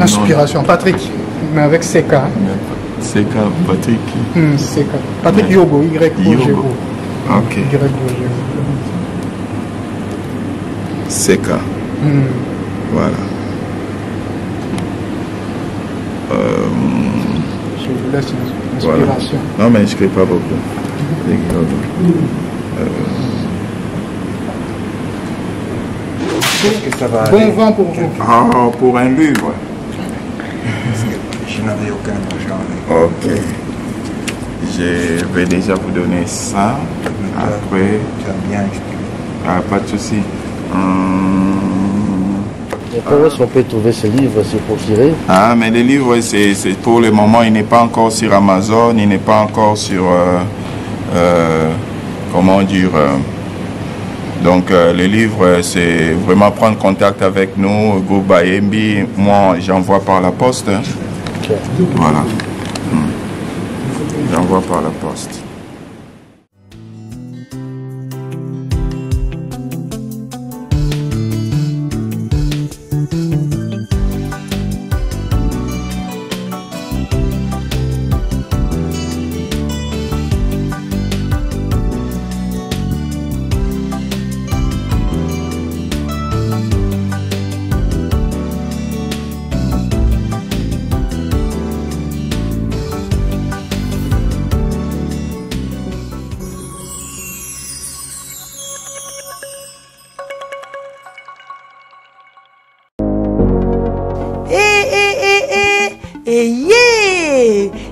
Inspiration, Patrick, mais avec CK. CK, Patrick. CK. Patrick Yogo, Y-O-G-O. Ok. CK. Voilà. Je vous laisse l'inspiration. Voilà. Non, mais je n'écris pas beaucoup. Est-ce que ça va bon vent pour vous. Ah, pour un livre. Je n'avais aucun argent. Ok. Je vais déjà vous donner ça. Après. Tu as bien expliqué. Ah, pas de souci. Et comment est-ce qu'on peut trouver ce livre, se procurer? Ah, mais le livre, c'est pour le moment, il n'est pas encore sur Amazon, il n'est pas encore sur. Comment dire. Donc, le livre, c'est vraiment prendre contact avec nous, Go Bayembi. Moi, j'envoie par la poste. Okay. Voilà. J'envoie par la poste.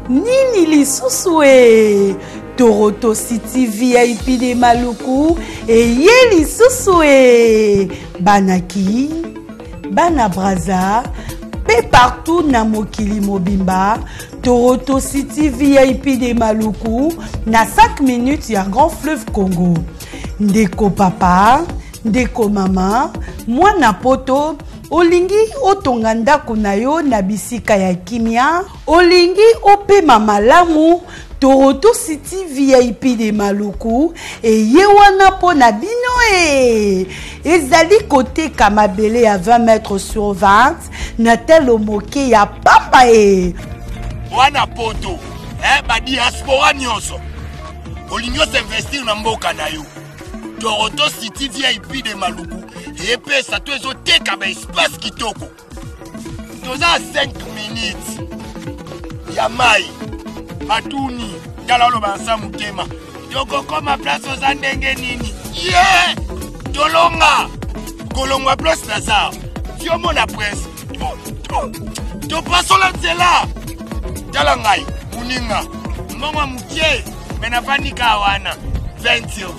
Nini lisusu Toroto City VIP de Maluku lisusu Banaki Bana Braza pe partout na mokili mobimba. Toroto City VIP de Maluku na 5 minutes ya Grand Fleuve Congo. Ndeko papa, ndeko mama, mwana poto, olingi otonga ndako na yo na bisika ya kimia, olingi opema malamu. Toroto City VIP de Maluku wana po na bino ezali kote kamabele ya 20 mètres sur 20 na telo moke ya pamba wana poto ba diaspora nyonso olingi investir na mboka na yo. Toroto City VIP de Maluku epesa to ezoteka ba espace kitoko. Toza 5 minutes ya mai matuni talalo bansa mutema yoko koma place oza ndenge nini tolonga kolongwa place Lazare sio mona presse to pasola nzela tala ngai muninga mbongo mukie menafandika wana 20 sur 20.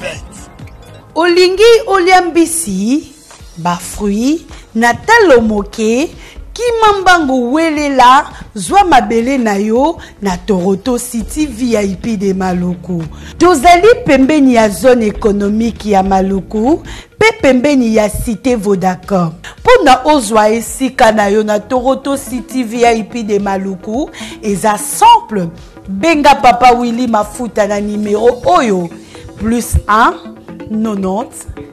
Olingi oliambisi ba fruit na talo moke kimambango welela zwa mabele na yo na Toroto City VIP de Maluku. Tozali pembeni ya zone économique ya Maluku pe pembeni ya cité Vodacom. Pona ozwa esika na yo na Toroto City VIP de Maluku eza simple. Benga papa Willy Mafuta na numéro oyo +1 90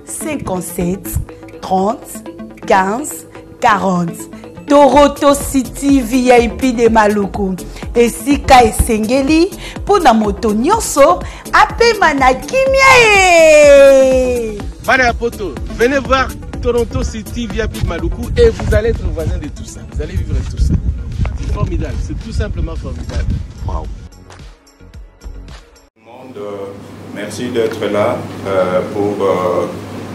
57 30 15 40. Toroto City VIP de Maluku esika esengeli pona moto nyonso apema na kimia Bana poto, venez voir Toronto City VIP de Maluku et vous allez être voisin de tout ça. Vous allez vivre tout ça. C'est formidable, c'est tout simplement formidable. Wow. Merci d'être là pour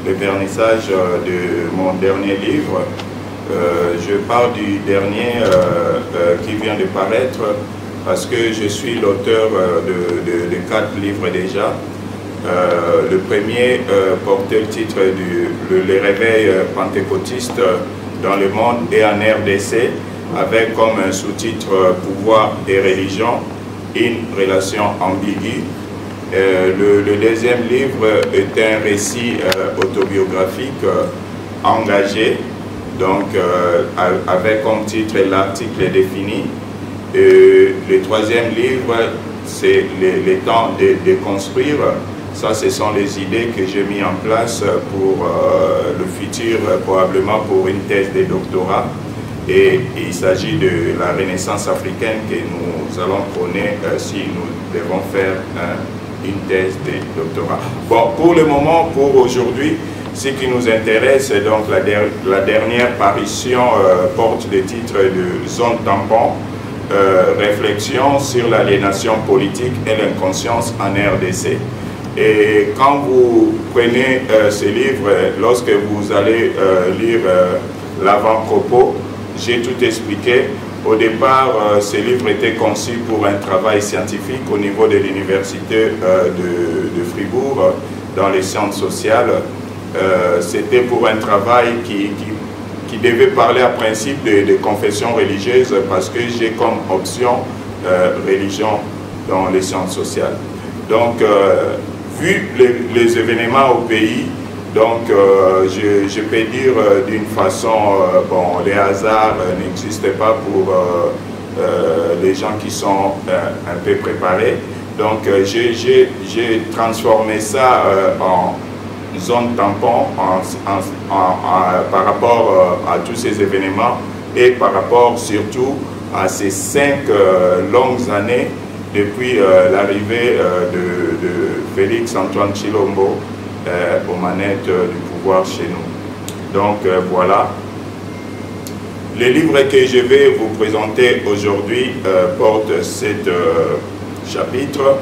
le vernissage de mon dernier livre. Je parle du dernier qui vient de paraître parce que je suis l'auteur de 4 livres déjà. Le premier portait le titre Le réveil pentecôtiste dans le monde et en RDC avec comme un sous-titre Pouvoir et religion, une relation ambiguë. Le deuxième livre est un récit autobiographique engagé. Donc, avec comme titre l'article défini. Le troisième livre, c'est le temps de construire. Ça, ce sont les idées que j'ai mis en place pour le futur, probablement pour une thèse de doctorat. Et il s'agit de la renaissance africaine que nous allons prôner si nous devons faire une thèse de doctorat. Bon, pour le moment, pour aujourd'hui, ce qui nous intéresse, donc la dernière parution porte le titre de Zone tampon, réflexion sur l'aliénation politique et l'inconscience en RDC. Et quand vous prenez ce livre, lorsque vous allez lire l'avant-propos, j'ai tout expliqué. Au départ, ce livre était conçu pour un travail scientifique au niveau de l'université de Fribourg, dans les sciences sociales. C'était pour un travail qui devait parler à principe de confession religieuse, parce que j'ai comme option religion dans les sciences sociales. Donc, vu les événements au pays, donc je peux dire d'une façon, bon, les hasards n'existent pas pour les gens qui sont un peu préparés. Donc j'ai transformé ça en zone tampon par rapport à tous ces événements et par rapport surtout à ces 5 longues années depuis l'arrivée de Félix Antoine Tshilombo aux manettes du pouvoir chez nous. Donc voilà. Les livres que je vais vous présenter aujourd'hui portent 7 chapitres.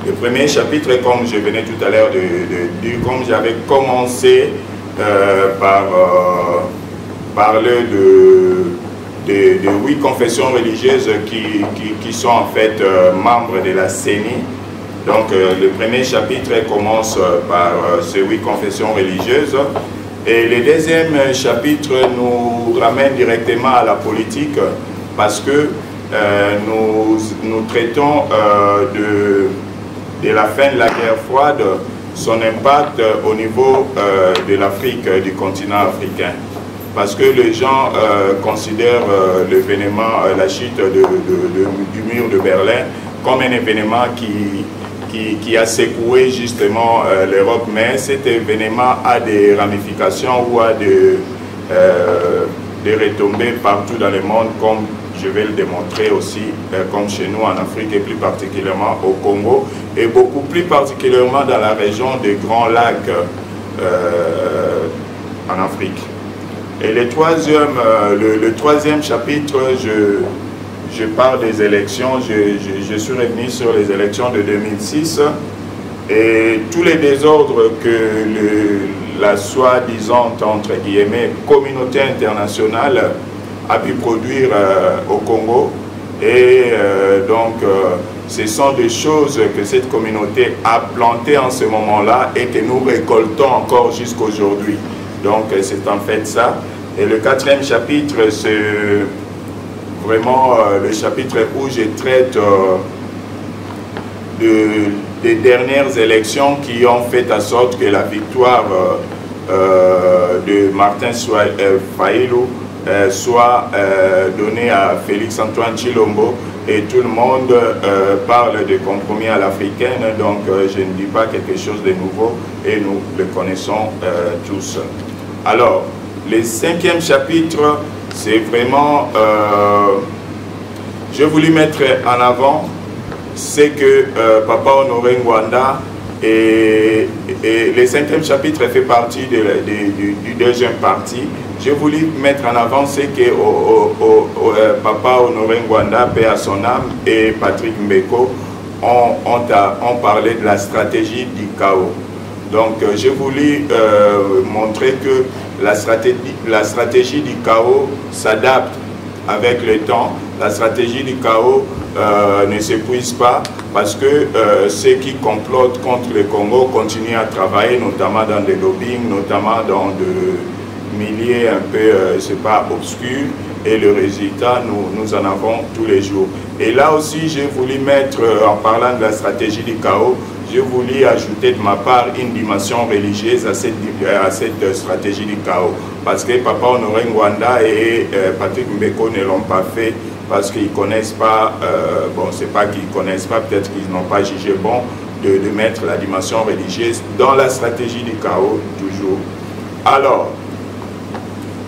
Le premier chapitre, comme je venais tout à l'heure de dire, comme j'avais commencé par parler de 8 confessions religieuses qui sont en fait membres de la CENI. Donc le premier chapitre commence par ces 8 confessions religieuses. Et le deuxième chapitre nous ramène directement à la politique, parce que nous traitons de la fin de la guerre froide, son impact au niveau de l'Afrique, du continent africain. Parce que les gens considèrent l'événement, la chute du mur de Berlin, comme un événement qui a secoué justement l'Europe, mais cet événement a des ramifications ou a des retombées partout dans le monde, comme je vais le démontrer aussi, comme chez nous en Afrique et plus particulièrement au Congo, et beaucoup plus particulièrement dans la région des Grands Lacs en Afrique. Et le troisième chapitre, je parle des élections, je suis revenu sur les élections de 2006 et tous les désordres que la soi-disant, entre guillemets, communauté internationale a pu produire au Congo. Et donc, ce sont des choses que cette communauté a plantées en ce moment-là et que nous récoltons encore jusqu'aujourd'hui. Donc, c'est en fait ça. Et le quatrième chapitre, c'est vraiment le chapitre où je traite des dernières élections qui ont fait en sorte que la victoire de Martin Fayulu soit donnée à Félix Antoine Tshilombo, et tout le monde parle de compromis à l'africaine, donc je ne dis pas quelque chose de nouveau et nous le connaissons tous. Alors, le cinquième chapitre, c'est vraiment, je voulais mettre en avant, c'est que Papa Honoré Ngwanda, et le cinquième chapitre fait partie du deuxième parti. Je voulais mettre en avant, c'est que Papa Honoré Ngwanda, paix à son âme, et Patrick Mbeko ont parlé de la stratégie du chaos. Donc, j'ai voulu montrer que la stratégie du chaos s'adapte avec le temps. La stratégie du chaos ne s'épuise pas, parce que ceux qui complotent contre le Congo continuent à travailler, notamment dans des lobbying, notamment dans des milieux un peu, je sais pas, obscurs, et le résultat, nous en avons tous les jours. Et là aussi, j'ai voulu mettre, en parlant de la stratégie du chaos, j'ai voulu ajouter de ma part une dimension religieuse à cette stratégie du chaos. Parce que Papa Honoré Ngwanda et Patrick Mbeko ne l'ont pas fait parce qu'ils ne connaissent pas, bon, c'est pas qu'ils ne connaissent pas, peut-être qu'ils n'ont pas jugé bon de mettre la dimension religieuse dans la stratégie du chaos, toujours. Alors,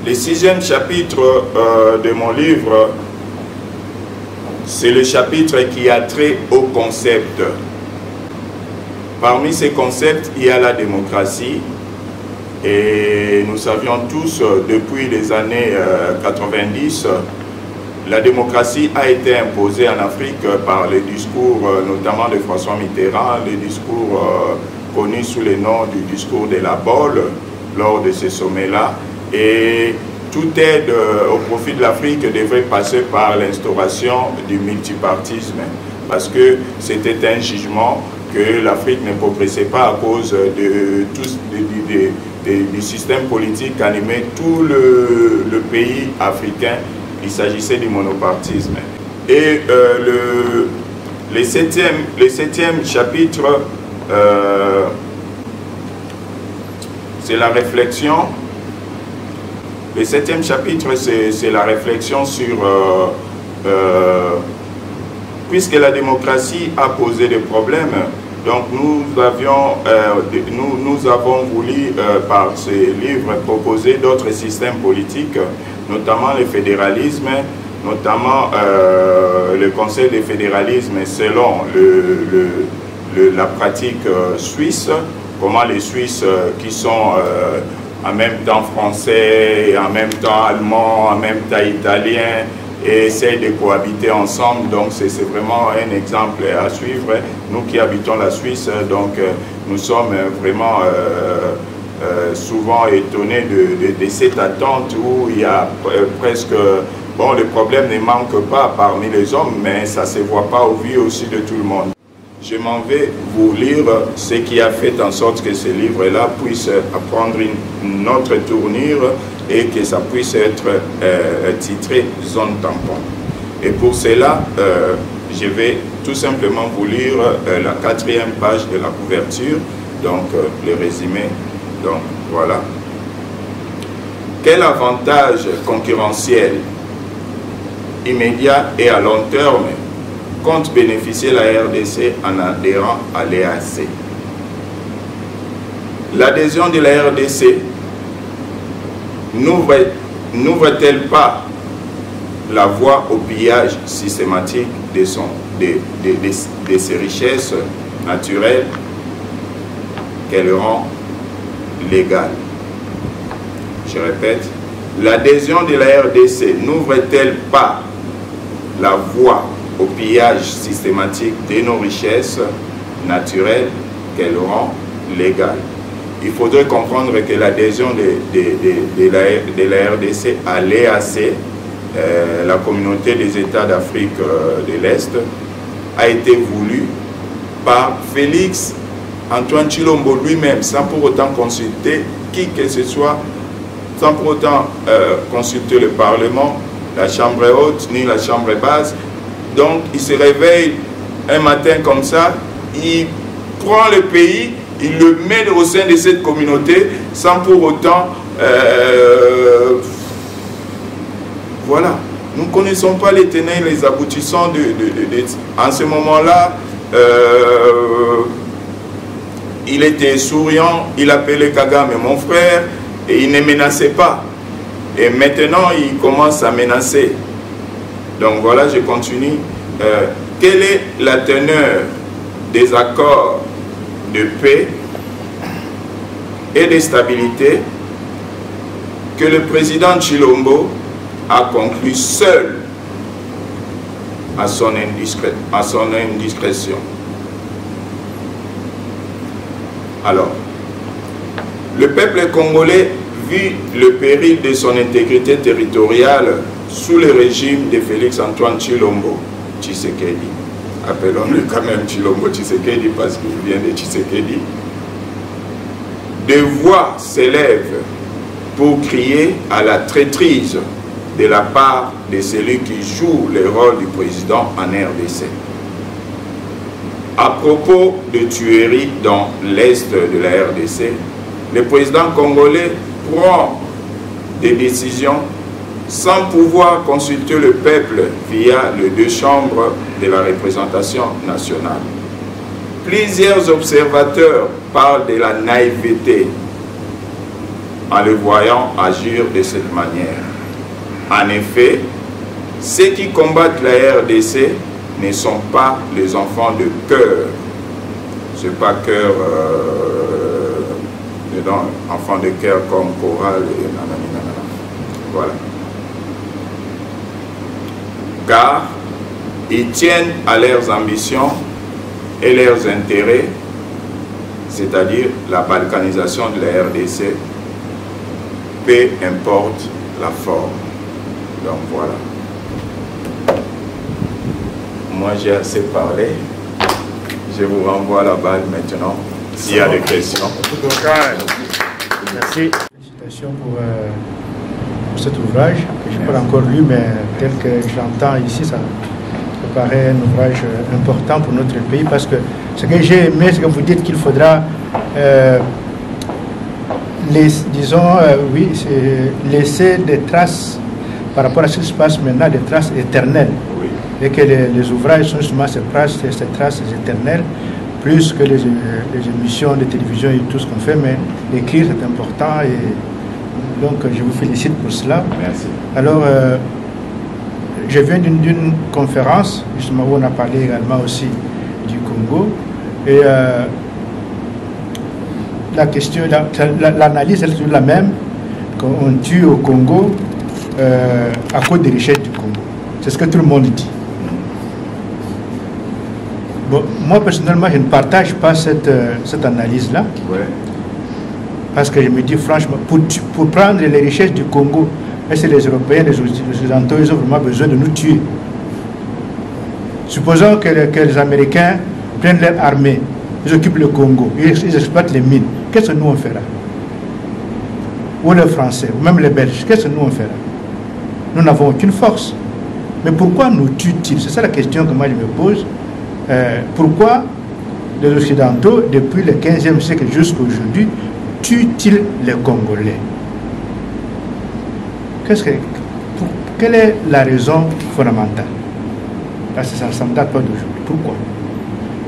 Le 6e chapitre de mon livre, c'est le chapitre qui a trait au concept. Parmi ces concepts, il y a la démocratie. Et nous savions tous, depuis les années 90, la démocratie a été imposée en Afrique par les discours, notamment de François Mitterrand, les discours connus sous le nom du discours de la Bolle, lors de ce sommet-là. Et toute aide au profit de l'Afrique devrait passer par l'instauration du multipartisme, parce que c'était un jugement que l'Afrique ne progressait pas à cause de tous du système politique qui animait tout le pays africain. Il s'agissait du monopartisme. Et le septième chapitre, c'est la réflexion. Le 7e chapitre, c'est la réflexion sur... puisque la démocratie a posé des problèmes, donc nous avons voulu, par ces livres, proposer d'autres systèmes politiques, notamment le fédéralisme, notamment le Conseil de fédéralisme selon la pratique suisse, comment les Suisses qui sont en même temps français, en même temps allemands, en même temps italiens, et essayent de cohabiter ensemble. Donc c'est vraiment un exemple à suivre. Nous qui habitons la Suisse, donc nous sommes vraiment souvent étonnés de cette attente où il y a presque... Bon, le problème ne manque pas parmi les hommes, mais ça ne se voit pas au vu aussi de tout le monde. Je m'en vais vous lire ce qui a fait en sorte que ce livre-là puisse prendre une autre tournure et que ça puisse être titré « Zone tampon ». Et pour cela, je vais tout simplement vous lire la 4e page de la couverture, donc le résumé. Donc voilà. Quel avantage concurrentiel immédiat et à long terme compte bénéficier la RDC en adhérant à l'EAC? L'adhésion de la RDC n'ouvre-t-elle pas la voie au pillage systématique de ses richesses naturelles qu'elle rend légales? Je répète, l'adhésion de la RDC n'ouvre-t-elle pas la voie au pillage systématique de nos richesses naturelles qu'elle rend légales? Il faudrait comprendre que l'adhésion de la RDC à l'EAC, la communauté des États d'Afrique de l'Est, a été voulue par Félix Antoine Tshilombo lui-même, sans pour autant consulter qui que ce soit, sans pour autant consulter le Parlement, la Chambre haute, ni la Chambre basse. Donc il se réveille un matin comme ça, il prend le pays, il le met au sein de cette communauté, sans pour autant... voilà. Nous ne connaissons pas les tenants et les aboutissants en ce moment-là. Il était souriant, il appelait Kagame mon frère, et il ne menaçait pas. Et maintenant, il commence à menacer. Donc voilà, je continue. Quelle est la teneur des accords de paix et de stabilité que le président Tshilombo a conclu seul à son indiscrétion? Alors, le peuple congolais vit le péril de son intégrité territoriale sous le régime de Félix Antoine Tshilombo Tshisekedi. Appelons-le quand même Tshilombo Tshisekedi parce qu'il vient de Tshisekedi. Des voix s'élèvent pour crier à la traîtrise de la part de celui qui joue le rôle du président en RDC. À propos de tueries dans l'est de la RDC, le président congolais prend des décisions sans pouvoir consulter le peuple via les 2 chambres de la représentation nationale. Plusieurs observateurs parlent de la naïveté en le voyant agir de cette manière. En effet, ceux qui combattent la RDC ne sont pas les enfants de cœur. Ce n'est pas cœur, enfants de cœur comme Coral et nanana. Voilà. Car ils tiennent à leurs ambitions et leurs intérêts, c'est-à-dire la balkanisation de la RDC, peu importe la forme. Donc voilà. Moi j'ai assez parlé. Je vous renvoie la balle maintenant, s'il y a des questions. Merci. Félicitations pour cet ouvrage, que je n'ai pas encore lu, mais tel que je l'entends ici, ça me paraît un ouvrage important pour notre pays, parce que ce que j'ai aimé, c'est que vous dites qu'il faudra, laisser des traces par rapport à ce qui se passe maintenant, des traces éternelles. Oui. Et que les ouvrages sont justement ces traces éternelles, plus que les émissions de télévision et tout ce qu'on fait, mais écrire c'est important, et donc je vous félicite pour cela. Merci. Alors, je viens d'une conférence, justement, où on a parlé également aussi du Congo, et la question, l'analyse est toujours la même, qu'on tue au Congo à cause des richesses du Congo. C'est ce que tout le monde dit. Bon, moi personnellement, je ne partage pas cette analyse-là. Ouais. Parce que je me dis franchement, pour prendre les richesses du Congo, est-ce que les Européens, les Occidentaux, ils ont vraiment besoin de nous tuer? Supposons que les Américains prennent leur armée, ils occupent le Congo, ils exploitent les mines. Qu'est-ce que nous on fera? Ou les Français, ou même les Belges, qu'est-ce que nous on fera? Nous n'avons aucune force. Mais pourquoi nous tuent-ils? C'est ça la question que moi je me pose. Pourquoi les Occidentaux, depuis le 15e siècle jusqu'à aujourd'hui, tuent-ils les Congolais? Quelle est la raison fondamentale? Parce que ça ne date pas d'aujourd'hui. Pourquoi?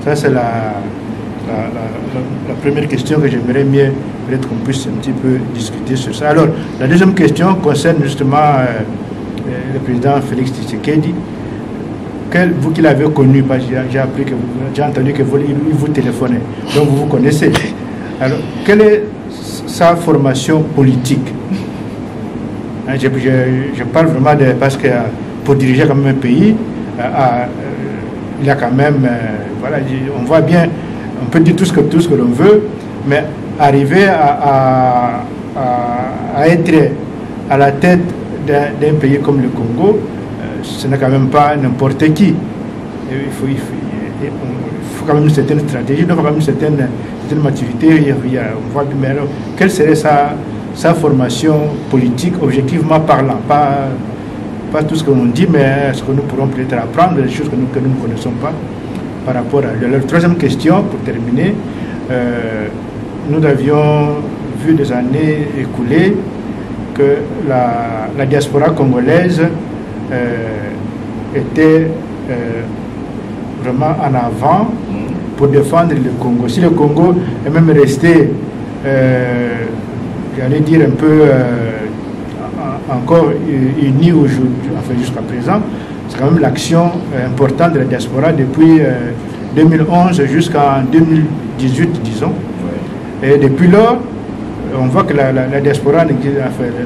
Ça, c'est la première question que j'aimerais bien peut-être qu'on puisse un petit peu discuter sur ça. Alors, la deuxième question concerne justement le président Félix Tshisekedi. Vous qui l'avez connu, j'ai entendu que il vous téléphonait, donc vous vous connaissez. Alors, quelle est sa formation politique? Je parle vraiment parce que pour diriger quand même un pays, il y a quand même, voilà, on voit bien, on peut dire tout ce que l'on veut, mais arriver à être à la tête d'un pays comme le Congo, ce n'est quand même pas n'importe qui. Il faut quand même une certaine stratégie, il faut quand même une certaine maturité. On voit bien, mais alors, quelle serait sa formation politique, objectivement parlant? Pas tout ce que l'on dit, mais ce que nous pourrons peut-être apprendre, des choses que nous ne connaissons pas par rapport à... La troisième question, pour terminer, nous avions vu des années écoulées que la diaspora congolaise était vraiment en avant pour défendre le Congo. Si le Congo est même resté, j'allais dire un peu encore uni aujourd'hui, enfin jusqu'à présent, c'est quand même l'action importante de la diaspora depuis 2011 jusqu'en 2018, disons. Et depuis lors, on voit que la diaspora,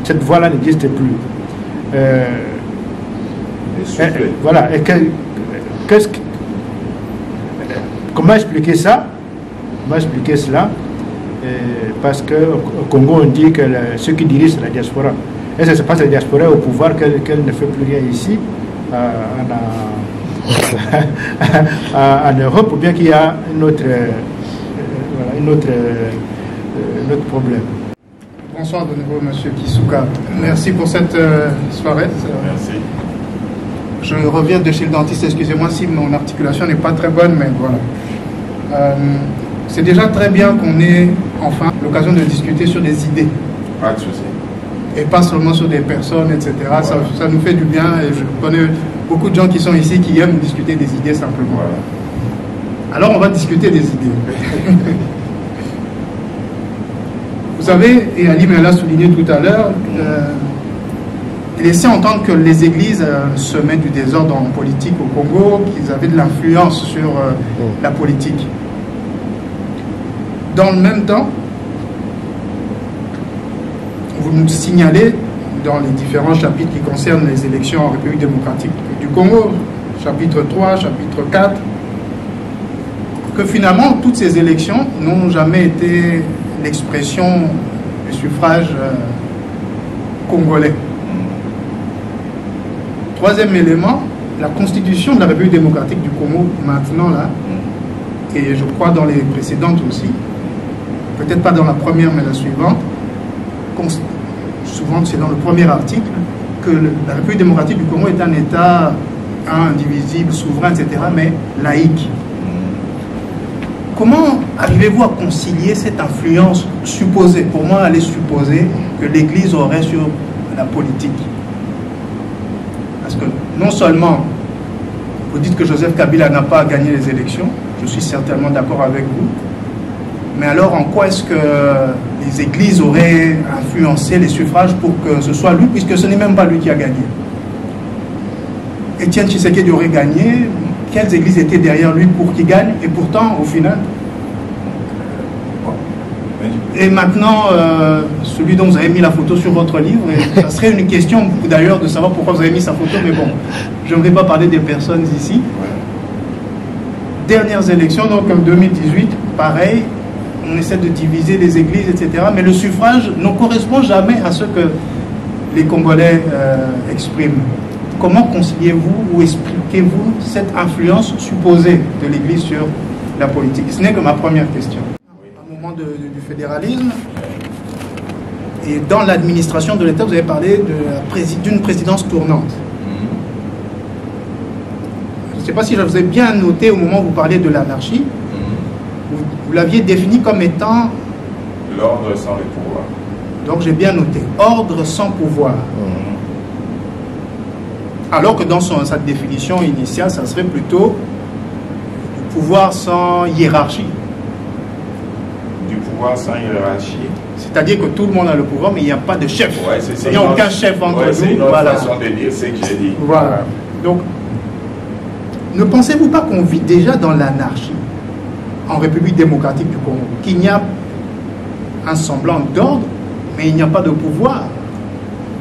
cette voie-là n'existe plus. Voilà. Et comment expliquer ça? Comment expliquer cela? Parce qu'au Congo, on dit que ceux qui dirigent la diaspora, est-ce que c'est pas la diaspora au pouvoir qu'elle ne fait plus rien ici en Europe, ou bien qu'il y a un autre problème? Bonsoir de nouveau, Monsieur Kisuka. Merci pour cette soirée. Merci. Je reviens de chez le dentiste, excusez-moi si mon articulation n'est pas très bonne, mais voilà. C'est déjà très bien qu'on ait enfin l'occasion de discuter sur des idées. Pas de souci. Et pas seulement sur des personnes, etc. Voilà. Ça nous fait du bien, et je connais beaucoup de gens qui sont ici qui aiment discuter des idées simplement. Voilà. Alors on va discuter des idées. Vous savez, et Ali me l'a souligné tout à l'heure, il laissait entendre que les églises semaient du désordre en politique au Congo, qu'ils avaient de l'influence sur la politique. Dans le même temps, vous nous signalez dans les différents chapitres qui concernent les élections en République démocratique du Congo, chapitre 3, chapitre 4, que finalement toutes ces élections n'ont jamais été l'expression du suffrage congolais. Troisième élément, la constitution de la République démocratique du Congo, maintenant là, et je crois dans les précédentes aussi, peut-être pas dans la première mais la suivante, souvent c'est dans le premier article, que la République démocratique du Congo est un État indivisible, souverain, etc., mais laïque. Comment arrivez-vous à concilier cette influence supposée? Pour moi, elle est supposée que l'Église aurait sur la politique. Parce que non seulement vous dites que Joseph Kabila n'a pas gagné les élections, je suis certainement d'accord avec vous, mais alors en quoi est-ce que les églises auraient influencé les suffrages pour que ce soit lui, puisque ce n'est même pas lui qui a gagné? Étienne Tshisekedi aurait gagné, quelles églises étaient derrière lui pour qu'il gagne? Et pourtant, au final... Et maintenant, celui dont vous avez mis la photo sur votre livre, et ça serait une question d'ailleurs de savoir pourquoi vous avez mis sa photo, mais bon, je ne vais pas parler des personnes ici. Dernières élections, donc en 2018, pareil, on essaie de diviser les églises, etc. Mais le suffrage ne correspond jamais à ce que les Congolais expriment. Comment conciliez-vous ou expliquez-vous cette influence supposée de l'Église sur la politique? Ce n'est que ma première question. Au moment du fédéralisme, et dans l'administration de l'État, vous avez parlé d'une présidence tournante. Je ne sais pas si je vous ai bien noté au moment où vous parliez de l'anarchie. Vous l'aviez défini comme étant... L'ordre sans le pouvoir. Donc j'ai bien noté. Ordre sans pouvoir. Alors que dans sa définition initiale, ça serait plutôt du pouvoir sans hiérarchie. Du pouvoir sans hiérarchie. C'est-à-dire que tout le monde a le pouvoir, mais il n'y a pas de chef. Ouais, il n'y a aucun chef entre nous. C'est une autre façon de dire ce que j'ai dit. Voilà. Donc, ne pensez-vous pas qu'on vit déjà dans l'anarchie en République démocratique du Congo? Qu'il y a un semblant d'ordre, mais il n'y a pas de pouvoir.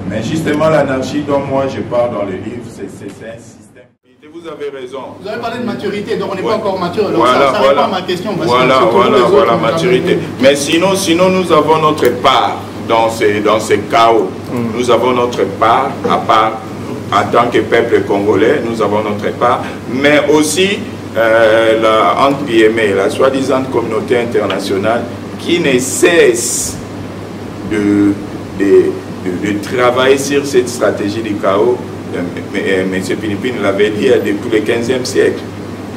Mais justement, l'anarchie dont moi je parle dans le livre, c'est un système. Vous avez raison. Vous avez parlé de maturité, donc on n'est pas encore mature. Alors ça répond à ma question. Voilà, maturité. Mais sinon, nous avons notre part dans ces chaos. Nous avons notre part, à part en tant que peuple congolais, nous avons notre part, mais aussi entre guillemets, la soi-disant communauté internationale qui ne cesse de travailler sur cette stratégie du chaos. M. Pinipine l'avait dit depuis le 15e siècle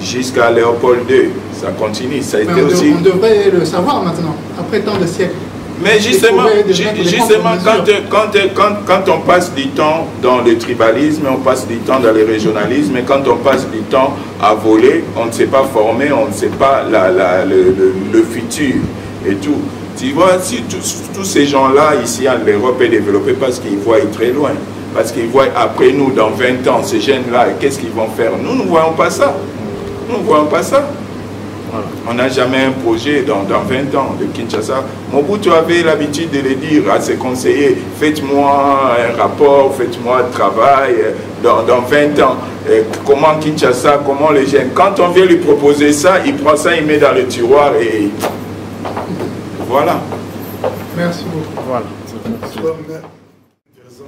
jusqu'à Léopold II. Ça continue. Ça a été aussi... On devrait le savoir maintenant, après tant de siècles. Mais justement quand on passe du temps dans le tribalisme, on passe du temps dans le régionalisme, et quand on passe du temps à voler, on ne s'est pas formé, on ne sait pas le futur et tout. Tu vois, si tous ces gens-là ici en Europe est développé parce qu'ils voient très loin, parce qu'ils voient après nous dans 20 ans, ces jeunes-là, qu'est-ce qu'ils vont faire? Nous ne voyons pas ça. Nous ne voyons pas ça. On n'a jamais un projet dans 20 ans de Kinshasa. Mobutu avait l'habitude de le dire à ses conseillers, faites-moi un rapport, faites-moi un travail dans 20 ans. Comment Kinshasa, comment les jeunes. Quand on vient lui proposer ça, il prend ça, il met dans le tiroir et voilà. Merci beaucoup. Voilà. Merci.